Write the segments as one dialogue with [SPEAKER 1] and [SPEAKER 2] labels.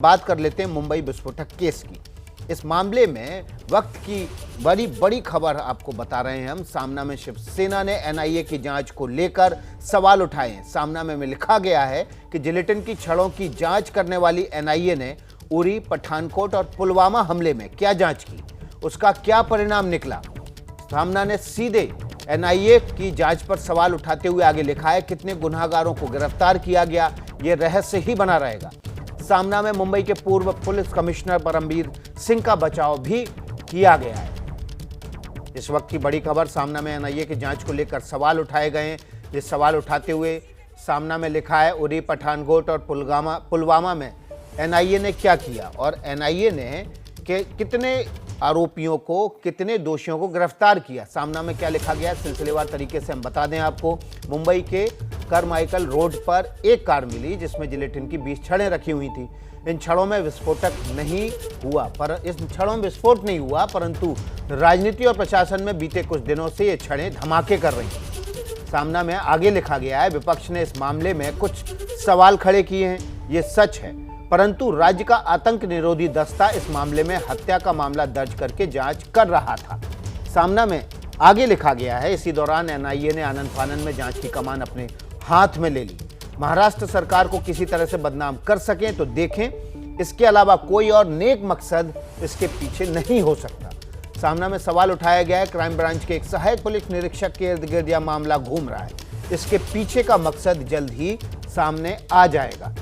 [SPEAKER 1] बात कर लेते हैं मुंबई विस्फोटक केस की। इस मामले में वक्त की बड़ी बड़ी खबर आपको बता रहे हैं हम। सामना में शिवसेना ने एनआईए की जांच को लेकर सवाल उठाए हैं। सामना में लिखा गया है कि जिलेटिन की छड़ों की जांच करने वाली एनआईए ने उरी, पठानकोट और पुलवामा हमले में क्या जांच की, उसका क्या परिणाम निकला। सामना ने सीधे एनआईए की जांच पर सवाल उठाते हुए आगे लिखा है, कितने गुनहगारों को गिरफ्तार किया गया, यह रहस्य ही बना रहेगा। सामना में मुंबई के पूर्व पुलिस कमिश्नर परमबीर सिंह का बचाव भी किया गया है। इस वक्त की बड़ी खबर, सामना में एनआईए की जांच को लेकर सवाल उठाए गए हैं। ये सवाल उठाते हुए सामना में लिखा है, उरी, पठानकोट और पुलवामा में एनआईए ने क्या किया और एनआईए ने कितने आरोपियों को, कितने दोषियों को गिरफ्तार किया। सामना में क्या लिखा गया है सिलसिलेवार तरीके से हम बता दें आपको। मुंबई के करमाइकल रोड पर एक कार मिली जिसमें जिलेटिन की 20 छड़ें रखी हुई थी। इन छड़ों में विस्फोटक नहीं हुआ, पर इस छड़ों में विस्फोट नहीं हुआ, परंतु राजनीति और प्रशासन में बीते कुछ दिनों से ये छड़ें धमाके कर रही हैं। सामना में आगे लिखा गया है, विपक्ष ने इस मामले में कुछ सवाल खड़े किए हैं, ये सच है, परंतु राज्य का आतंक निरोधी दस्ता इस मामले में हत्या का मामला दर्ज करके जांच कर रहा था। सामना में आगे लिखा गया है, इसी दौरान एनआईए ने आनन फानन में जांच की कमान अपने हाथ में ले ली। महाराष्ट्र सरकार को किसी तरह से बदनाम कर सकें तो देखें, इसके अलावा कोई और नेक मकसद इसके पीछे नहीं हो सकता। सामना में सवाल उठाया गया है, क्राइम ब्रांच के एक सहायक पुलिस निरीक्षक के इर्द गिर्द यह मामला घूम रहा है, इसके पीछे का मकसद जल्द ही सामने आ जाएगा।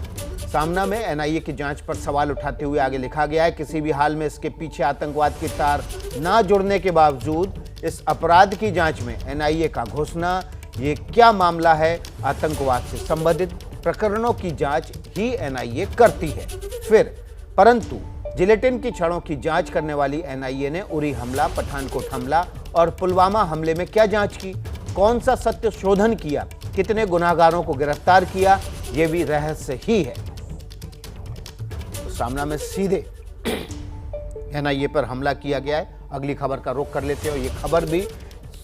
[SPEAKER 1] सामना में एनआईए की जांच पर सवाल उठाते हुए आगे लिखा गया है, किसी भी हाल में इसके पीछे आतंकवाद की तार ना जुड़ने के बावजूद इस अपराध की जांच में एनआईए का घुसना, ये क्या मामला है, आतंकवाद से संबंधित प्रकरणों की जांच ही एनआईए करती है। फिर परंतु जिलेटिन की छड़ों की जांच करने वाली एनआईए ने उरी हमला, पठानकोट हमला और पुलवामा हमले में क्या जांच की, कौन सा सत्य शोधन किया, कितने गुनाहगारों को गिरफ्तार किया, यह भी रहस्य ही है। तो सामना में सीधे एनआईए पर हमला किया गया है। अगली खबर का रुख कर लेते हो। ये खबर भी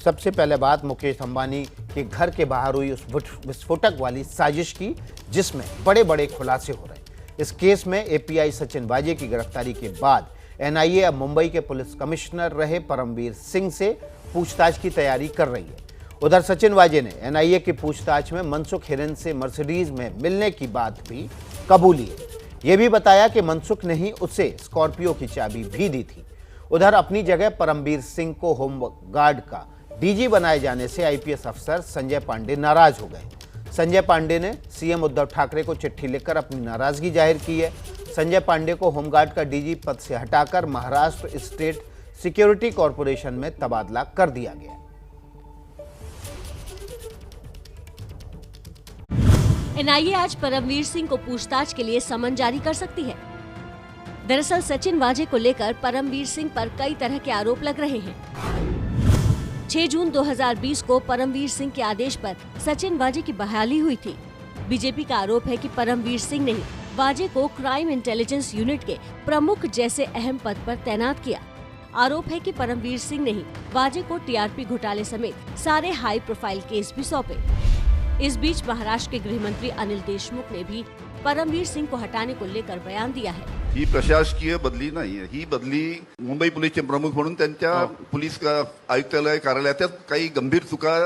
[SPEAKER 1] सबसे पहले बात मुकेश अंबानी के घर के बाहर हुई उस विस्फोटक वाली साजिश की, जिसमें बड़े बड़े खुलासे हो रहे हैं। इस केस में एपीआई सचिन वाजे की गिरफ्तारी के बाद एनआईए अब मुंबई के पुलिस कमिश्नर रहे परमबीर सिंह से पूछताछ की तैयारी कर रही है। उधर सचिन वाजे ने एनआईए की पूछताछ में मनसुख हिरेन से मर्सिडीज में मिलने की बात भी कबूली है। यह भी बताया कि मनसुख ने ही उसे स्कॉर्पियो की चाबी भी दी थी। उधर अपनी जगह परमबीर सिंह को होमगार्ड का डीजी बनाए जाने से आईपीएस अफसर संजय पांडे नाराज हो गए। संजय पांडे ने सीएम उद्धव ठाकरे को चिट्ठी लिखकर अपनी नाराजगी जाहिर की है। संजय पांडे को होमगार्ड का डीजी पद से हटाकर महाराष्ट्र स्टेट सिक्योरिटी कॉरपोरेशन में तबादला कर दिया गया।
[SPEAKER 2] एनआईए आज परमवीर सिंह को पूछताछ के लिए समन जारी कर सकती है। दरअसल सचिन वाजे को लेकर परमवीर सिंह पर कई तरह के आरोप लग रहे हैं। 6 जून 2020 को परमवीर सिंह के आदेश पर सचिन वाजे की बहाली हुई थी। बीजेपी का आरोप है कि परमवीर सिंह ने वाजे को क्राइम इंटेलिजेंस यूनिट के प्रमुख जैसे अहम पद पर तैनात किया। आरोप है कि परमवीर सिंह ने वाजे को टीआरपी घोटाले समेत सारे हाई प्रोफाइल केस भी सौंपे। इस बीच महाराष्ट्र के गृह मंत्री अनिल देशमुख ने भी परमवीर सिंह को हटाने को लेकर बयान दिया है।
[SPEAKER 3] ही प्रशासकीय बदली नाही, ही बदली मुंबई पोलीसचे प्रमुख म्हणून त्यांच्या पोलीस आयुक्तालय कार्यालयात काही गंभीर चुका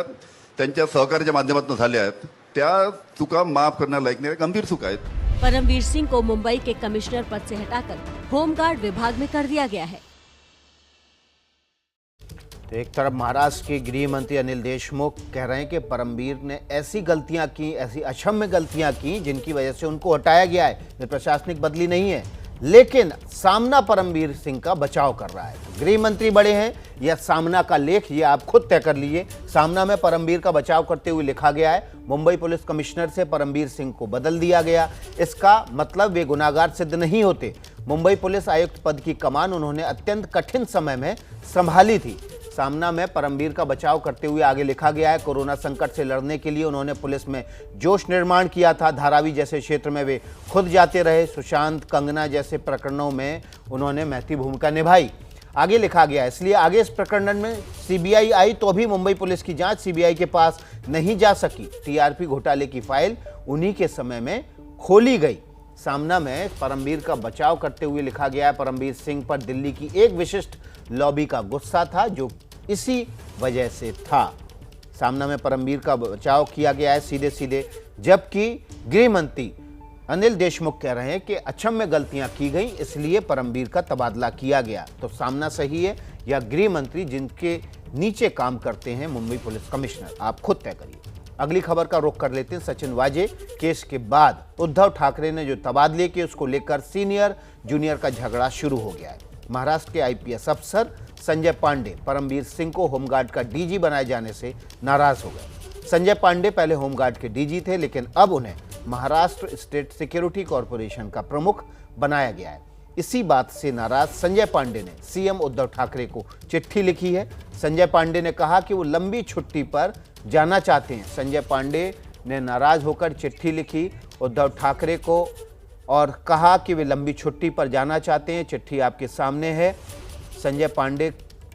[SPEAKER 3] त्यांच्या सहकार्याच्या माध्यमातून झाल्या आहेत, त्या चुका माफ करण्यालायक नाही, गंभीर चुका आहेत।
[SPEAKER 2] परमवीर सिंह को मुंबई के कमिश्नर पद से हटाकर होमगार्ड विभाग में कर दिया गया है।
[SPEAKER 1] तो एक तरफ महाराष्ट्र के गृह मंत्री अनिल देशमुख कह रहे हैं कि परमबीर ने ऐसी गलतियां की, ऐसी अक्षम्य गलतियां की जिनकी वजह से उनको हटाया गया है। ये प्रशासनिक बदली नहीं है, लेकिन सामना परमबीर सिंह का बचाव कर रहा है। गृह मंत्री बड़े हैं या सामना का लेख, ये आप खुद तय कर लीजिए। सामना में परमबीर का बचाव करते हुए लिखा गया है, मुंबई पुलिस कमिश्नर से परमबीर सिंह को बदल दिया गया। इसका मतलब वे गुनाहगार सिद्ध नहीं होते। मुंबई पुलिस आयुक्त पद की कमान उन्होंने अत्यंत कठिन समय में संभाली थी। सामना में परमबीर का बचाव करते हुए आगे लिखा गया है, कोरोना संकट से लड़ने के लिए उन्होंने पुलिस में जोश निर्माण किया था। धारावी जैसे क्षेत्र में वे खुद जाते रहे। सुशांत, कंगना जैसे प्रकरणों में उन्होंने महती भूमिका निभाई। आगे लिखा गया है, इसलिए आगे इस प्रकरण में सीबीआई आई तो भी मुंबई पुलिस की जांच सीबीआई के पास नहीं जा सकी। टीआरपी घोटाले की फाइल उन्हीं के समय में खोली गई। सामना में परमवीर का बचाव करते हुए लिखा गया है, परमवीर सिंह पर दिल्ली की एक विशिष्ट लॉबी का गुस्सा था जो इसी वजह से था। सामना में परमवीर का बचाव किया गया है सीधे सीधे, जबकि गृह मंत्री अनिल देशमुख कह रहे हैं कि अक्षम में गलतियां की गई इसलिए परमवीर का तबादला किया गया। तो सामना सही है या गृह मंत्री जिनके नीचे काम करते हैं मुंबई पुलिस कमिश्नर? आप खुद तय करिए। अगली खबर का रुख कर लेते हैं। सचिन वाजे केस के बाद उद्धव ठाकरे ने जो तबादले किए उसको लेकर सीनियर जूनियर का झगड़ा शुरू हो गया है। महाराष्ट्र के आईपीएस अफसर संजय पांडे परमवीर सिंह को होमगार्ड का डीजी बनाए जाने से नाराज हो गए। संजय पांडे पहले होमगार्ड के डीजी थे, लेकिन अब उन्हें महाराष्ट्र स्टेट सिक्योरिटी कॉरपोरेशन का प्रमुख बनाया गया है। इसी बात से नाराज संजय पांडे ने सीएम उद्धव ठाकरे को चिट्ठी लिखी है। संजय पांडे ने कहा कि वो लंबी छुट्टी पर जाना चाहते हैं। संजय पांडे ने नाराज होकर चिट्ठी लिखी उद्धव ठाकरे को और कहा कि वे लंबी छुट्टी पर जाना चाहते हैं। चिट्ठी आपके सामने है। संजय पांडे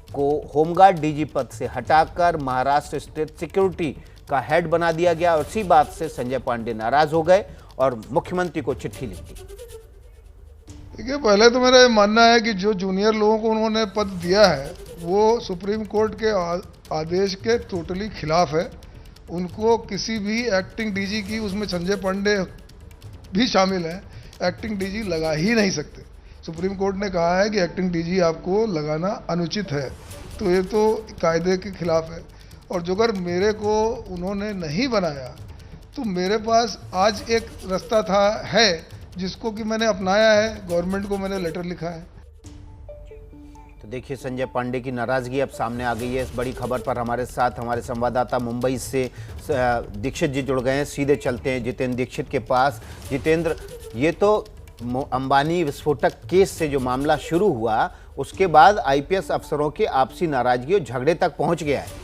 [SPEAKER 1] को होमगार्ड डीजी पद से हटाकर महाराष्ट्र स्टेट सिक्योरिटी का हेड बना दिया गया और इसी बात से संजय पांडे नाराज हो गए और मुख्यमंत्री को चिट्ठी लिखी।
[SPEAKER 4] देखिए, पहले तो मेरा ये मानना है कि जो जूनियर लोगों को उन्होंने पद दिया है वो सुप्रीम कोर्ट के आदेश के टोटली खिलाफ है। उनको किसी भी एक्टिंग डीजी की, उसमें संजय पांडे भी शामिल है, एक्टिंग डीजी लगा ही नहीं सकते। सुप्रीम कोर्ट ने कहा है कि एक्टिंग डीजी आपको लगाना अनुचित है, तो ये तो कायदे के खिलाफ है। और जो अगर मेरे को उन्होंने नहीं बनाया तो मेरे पास आज एक रास्ता था है जिसको कि मैंने अपनाया है, गवर्नमेंट को मैंने लेटर लिखा है।
[SPEAKER 1] तो देखिए, संजय पांडे की नाराजगी अब सामने आ गई है। इस बड़ी खबर पर हमारे साथ हमारे संवाददाता मुंबई से दीक्षित जी जुड़ गए हैं। सीधे चलते हैं जितेंद्र दीक्षित के पास। जितेंद्र, ये तो अंबानी विस्फोटक केस से जो मामला शुरू हुआ उसके बाद आईपीएस अफसरों की आपसी नाराजगी और झगड़े तक पहुंच गया है।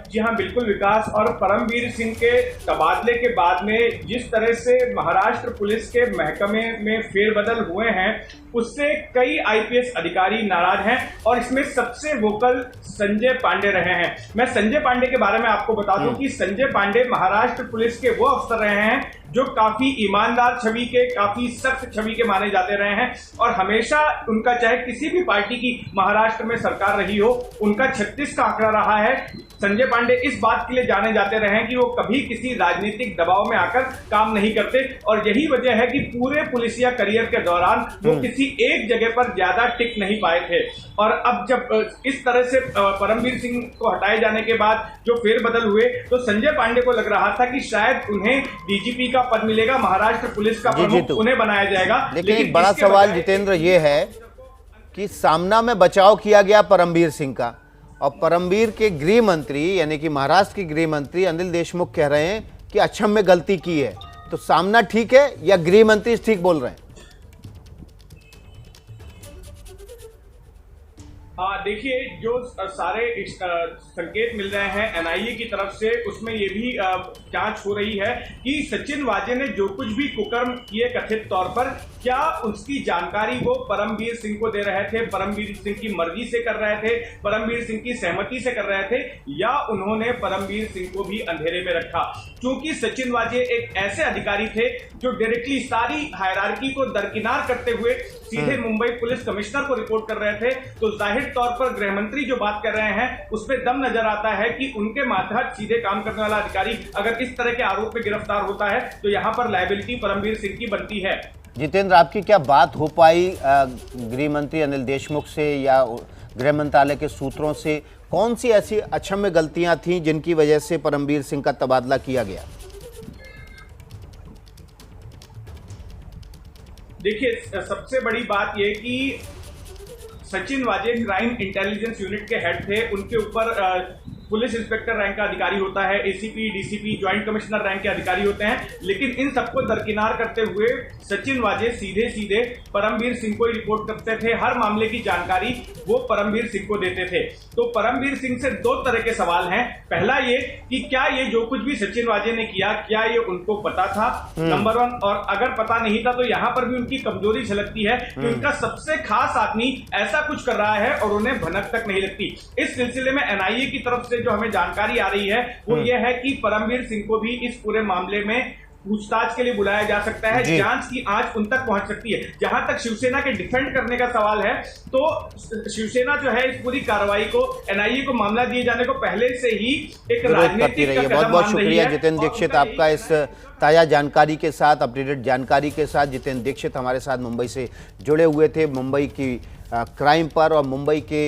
[SPEAKER 5] जी हाँ, बिल्कुल विकास। और परमवीर सिंह के तबादले के बाद में जिस तरह से महाराष्ट्र पुलिस के महकमे में फेरबदल हुए हैं उससे कई आईपीएस अधिकारी नाराज हैं और इसमें सबसे वोकल संजय पांडे रहे हैं। मैं संजय पांडे के बारे में आपको बता दूं कि संजय पांडे महाराष्ट्र पुलिस के वो अफसर रहे हैं जो काफी ईमानदार छवि के, काफी सख्त छवि के माने जाते रहे हैं और हमेशा उनका, चाहे किसी भी पार्टी की महाराष्ट्र में सरकार रही हो, उनका 36 का आंकड़ा रहा है। संजय पांडे इस बात के लिए जाने जाते रहे हैं कि वो कभी किसी राजनीतिक दबाव में आकर काम नहीं करते और यही वजह है कि पूरे पुलिसिया करियर के दौरान वो किसी एक जगह पर ज्यादा टिक नहीं पाए थे। और अब जब इस तरह से परमवीर सिंह को हटाए जाने के बाद जो फेरबदल हुए तो संजय पांडे को लग रहा था कि शायद उन्हें डीजीपी का पद मिलेगा, महाराष्ट्र पुलिस का प्रमुख उन्हें बनाया जाएगा।
[SPEAKER 1] लेकिन एक बड़ा सवाल जितेंद्र ये है कि सामना में बचाव किया गया परमवीर सिंह का और परमवीर के गृह मंत्री यानी कि महाराष्ट्र के गृह मंत्री अनिल देशमुख कह रहे हैं कि अक्षम में गलती की है। तो सामना ठीक है या गृह मंत्री ठीक बोल रहे हैं?
[SPEAKER 5] देखिए, जो सारे संकेत मिल रहे हैं एनआईए की तरफ से उसमें ये भी जांच हो रही है कि सचिन वाजे ने जो कुछ भी कुकर्म किए कथित तौर पर, क्या उसकी जानकारी वो परमवीर सिंह को दे रहे थे, परमवीर सिंह की मर्जी से कर रहे थे, परमवीर सिंह की सहमति से कर रहे थे, या उन्होंने परमवीर सिंह को भी अंधेरे में रखा। क्योंकि सचिन वाजे एक ऐसे अधिकारी थे जो डायरेक्टली सारी हायरार्की को दरकिनार करते हुए सीधे मुंबई पुलिस कमिश्नर को रिपोर्ट कर रहे थे, तो जाहिर तौर पर गृह मंत्री जो बात कर रहे हैं उसमें दम नजर आता है कि उनके मातहत सीधे काम करने वाला अधिकारी अगर इस तरह के आरोप में गिरफ्तार होता है तो यहां पर लायबिलिटी परमवीर सिंह की बनती है।
[SPEAKER 1] जितेंद्र, आपकी क्या बात हो पाई गृह मंत्री अनिल देशमुख से या गृह मंत्रालय के सूत्रों से? कौन सी ऐसी अक्षम्य गलतियां थीं जिनकी वजह से परमवीर सिंह का तबादला किया गया?
[SPEAKER 5] देखिए, सबसे बड़ी बात यह कि सचिन वाजे क्राइम इंटेलिजेंस यूनिट के हेड थे। उनके ऊपर पुलिस इंस्पेक्टर रैंक का अधिकारी होता है, ACP, DCP, joint commissioner rank के अधिकारी होते हैं, लेकिन इन सबको दरकिनार करते हुए सचिन वाजे सीधे सीधे परमवीर सिंह को ही रिपोर्ट करते थे। हर मामले की जानकारी वो परमवीर सिंह को देते थे। तो परमवीर सिंह से दो तरह के सवाल हैं। पहला ये कि क्या ये जो कुछ भी सचिन वाजे ने किया, क्या ये उनको पता था, नंबर 1, और अगर पता नहीं था तो यहां पर भी उनकी कमजोरी झलकती है कि उनका सबसे खास आदमी ऐसा कुछ कर रहा है और उन्हें भनक तक नहीं लगती। इस सिलसिले में एनआईए की तरफ से से जो हमें जानकारी आ रही है वो ये है कि परमवीर सिंह को भी इस पूरे मामले में पूछताछ के लिए बुलाया जा सकता है, जांच की आंच उन तक पहुंच सकती है। जहां तक शिवसेना के डिफेंड करने का सवाल है, तो शिवसेना जो है इस पूरी कार्रवाई को एनआईए को मामला दिए जाने को पहले से ही एक राजनीतिक का
[SPEAKER 1] बहुत बहुत शुक्रिया जितेंद्र दीक्षित आपका इस ताजा जानकारी के साथ, अपडेटेड जानकारी के साथ। जितेंद्र दीक्षित हमारे साथ मुंबई से जुड़े हुए थे, मुंबई की क्राइम पर और मुंबई के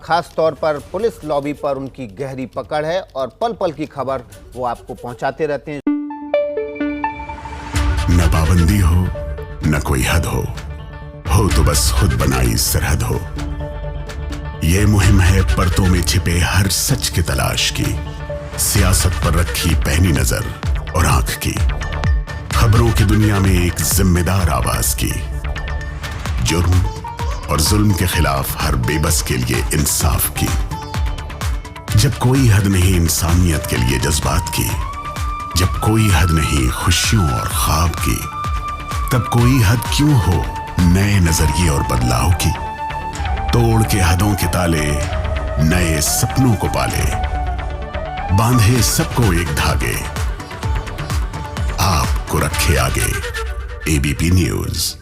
[SPEAKER 1] खास तौर पर पुलिस लॉबी पर उनकी गहरी पकड़ है और पल पल की खबर वो आपको पहुंचाते रहते हैं।
[SPEAKER 6] न पाबंदी हो न कोई हद हो तो बस खुद बनाई सरहद हो। ये मुहिम है परतों में छिपे हर सच की तलाश की, सियासत पर रखी पैनी नजर और आंख की, खबरों की दुनिया में एक जिम्मेदार आवाज की, जुर्म और जुल्म के खिलाफ हर बेबस के लिए इंसाफ की। जब कोई हद नहीं इंसानियत के लिए जज्बात की, जब कोई हद नहीं खुशियों और ख्वाब की, तब कोई हद क्यों हो नए नजरिए और बदलाव की। तोड़ के हदों के ताले नए सपनों को पाले, बांधे सबको एक धागे, आपको रखे आगे एबीपी न्यूज।